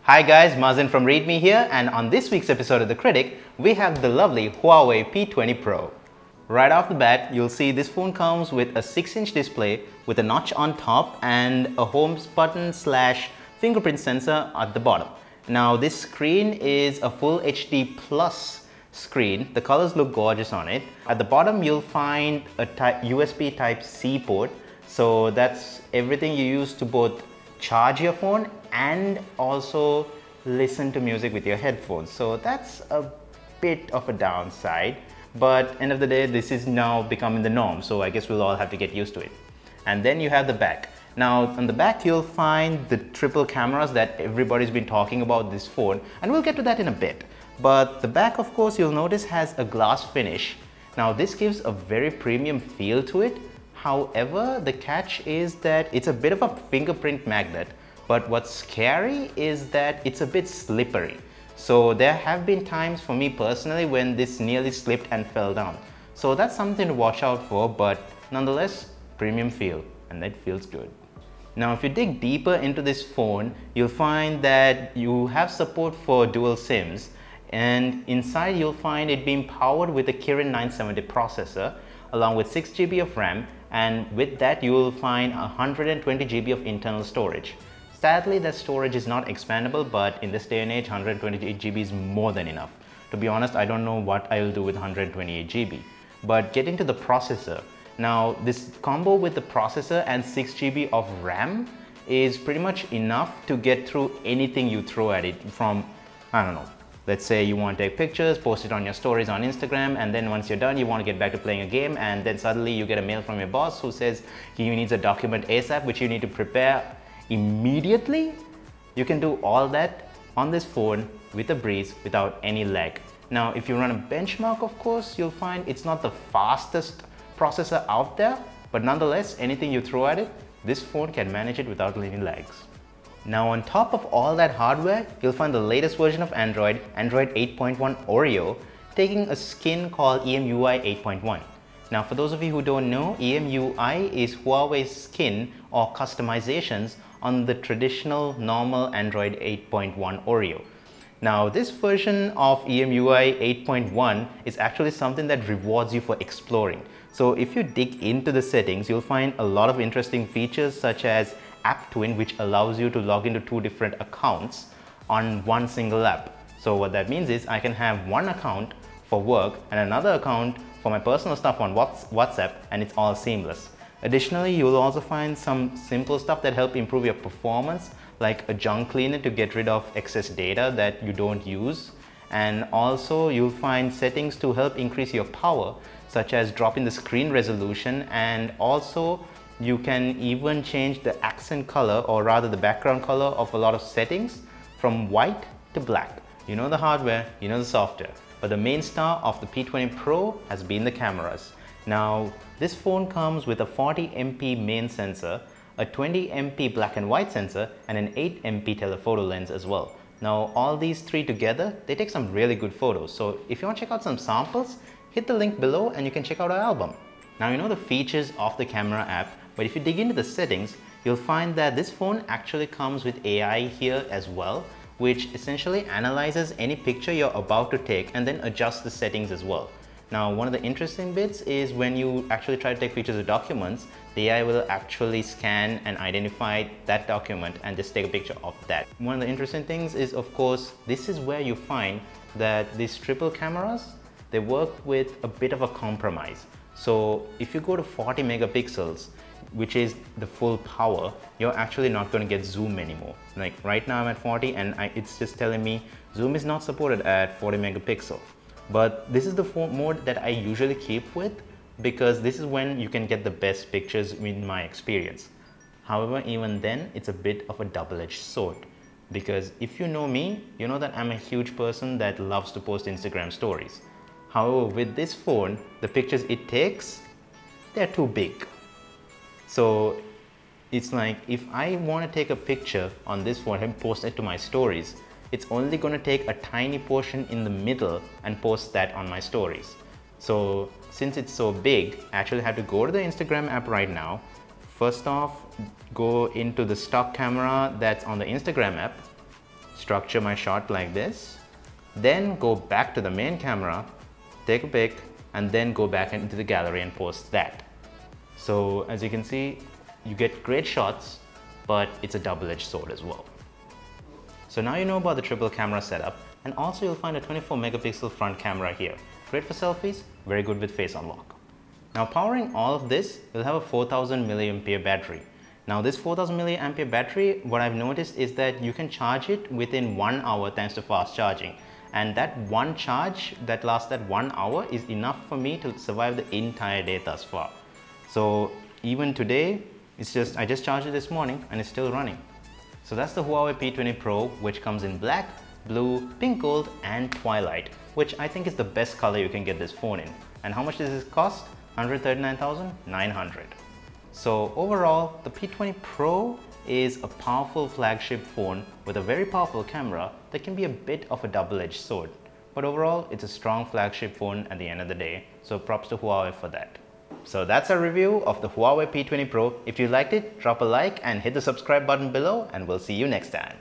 Hi guys, Mazen from ReadMe here, and on this week's episode of The Critic, we have the lovely Huawei P20 Pro. Right off the bat, you'll see this phone comes with a 6-inch display with a notch on top and a home button / fingerprint sensor at the bottom. Now this screen is a full HD plus screen. The colors look gorgeous on it. At the bottom you'll find a USB Type-C port. So that's everything you use to both charge your phone and also listen to music with your headphones. So that's a bit of a downside, but end of the day, this is now becoming the norm. So I guess we'll all have to get used to it. And then you have the back. Now on the back, you'll find the triple cameras that everybody's been talking about this phone, and we'll get to that in a bit. But the back, of course, you'll notice has a glass finish. Now this gives a very premium feel to it. However, the catch is that it's a bit of a fingerprint magnet, but what's scary is that it's a bit slippery. So there have been times for me personally when this nearly slipped and fell down. So that's something to watch out for, but nonetheless, premium feel, and that feels good. Now, if you dig deeper into this phone, you'll find that you have support for dual SIMs, and inside you'll find it being powered with a Kirin 970 processor, along with 6 GB of RAM, and with that you will find 120 GB of internal storage. Sadly, that storage is not expandable, but in this day and age 128 GB is more than enough. To be honest, I don't know what I will do with 128 GB. But getting to the processor, now this combo with the processor and 6 GB of RAM is pretty much enough to get through anything you throw at it. From, I don't know, let's say you want to take pictures, post it on your stories on Instagram, and then once you're done, you want to get back to playing a game, and then suddenly you get a mail from your boss who says he needs a document ASAP, which you need to prepare immediately. You can do all that on this phone with a breeze without any lag. Now, if you run a benchmark, of course, you'll find it's not the fastest processor out there, but nonetheless, anything you throw at it, this phone can manage it without any lags. Now on top of all that hardware, you'll find the latest version of Android 8.1 Oreo, taking a skin called EMUI 8.1. Now for those of you who don't know, EMUI is Huawei's skin or customizations on the traditional normal Android 8.1 Oreo. Now this version of EMUI 8.1 is actually something that rewards you for exploring. So if you dig into the settings, you'll find a lot of interesting features such as App Twin, which allows you to log into 2 different accounts on one single app. So what that means is I can have one account for work and another account for my personal stuff on WhatsApp, and it's all seamless. Additionally, you'll also find some simple stuff that help improve your performance, like a junk cleaner to get rid of excess data that you don't use. And also you'll find settings to help increase your power, such as dropping the screen resolution, and also you can even change the accent color, or rather the background color, of a lot of settings from white to black. You know the hardware, you know the software, but the main star of the P20 Pro has been the cameras. Now this phone comes with a 40 MP main sensor, a 20 MP black and white sensor, and an 8 MP telephoto lens as well. Now all these three together, they take some really good photos. So if you want to check out some samples, hit the link below and you can check out our album. Now you know the features of the camera app, but if you dig into the settings, you'll find that this phone actually comes with AI here as well, which essentially analyzes any picture you're about to take and then adjusts the settings as well. Now, one of the interesting bits is when you actually try to take pictures of documents, the AI will actually scan and identify that document and just take a picture of that. One of the interesting things is, of course, this is where you find that these triple cameras, they work with a bit of a compromise. So if you go to 40 megapixels, which is the full power, you're actually not going to get zoom anymore. Like right now I'm at 40 and it's just telling me zoom is not supported at 40 megapixel. But this is the mode that I usually keep with, because this is when you can get the best pictures in my experience. However, even then, it's a bit of a double-edged sword, because if you know me, you know that I'm a huge person that loves to post Instagram stories. However, with this phone, the pictures it takes, they're too big. So it's like if I want to take a picture on this phone and post it to my stories, it's only going to take a tiny portion in the middle and post that on my stories. So since it's so big, I actually have to go to the Instagram app right now. First off, go into the stock camera that's on the Instagram app. structure my shot like this, then go back to the main camera, take a pic, and then go back into the gallery and post that. So as you can see, you get great shots, but it's a double-edged sword as well. So now you know about the triple camera setup, and also you'll find a 24 megapixel front camera here. Great for selfies, very good with face unlock. Now powering all of this, you'll have a 4000 milliampere battery. Now this 4000 milliampere battery, what I've noticed is that you can charge it within 1 hour thanks to fast charging. And that one charge that lasts that 1 hour is enough for me to survive the entire day thus far. So even today, I just charged it this morning and it's still running. So that's the Huawei P20 Pro, which comes in black, blue, pink gold and twilight, which I think is the best color you can get this phone in. And how much does this cost? 139,900. So overall, the P20 Pro is a powerful flagship phone with a very powerful camera that can be a bit of a double-edged sword. But overall, it's a strong flagship phone at the end of the day, so props to Huawei for that. So that's our review of the Huawei P20 Pro. If you liked it, drop a like and hit the subscribe button below, and we'll see you next time.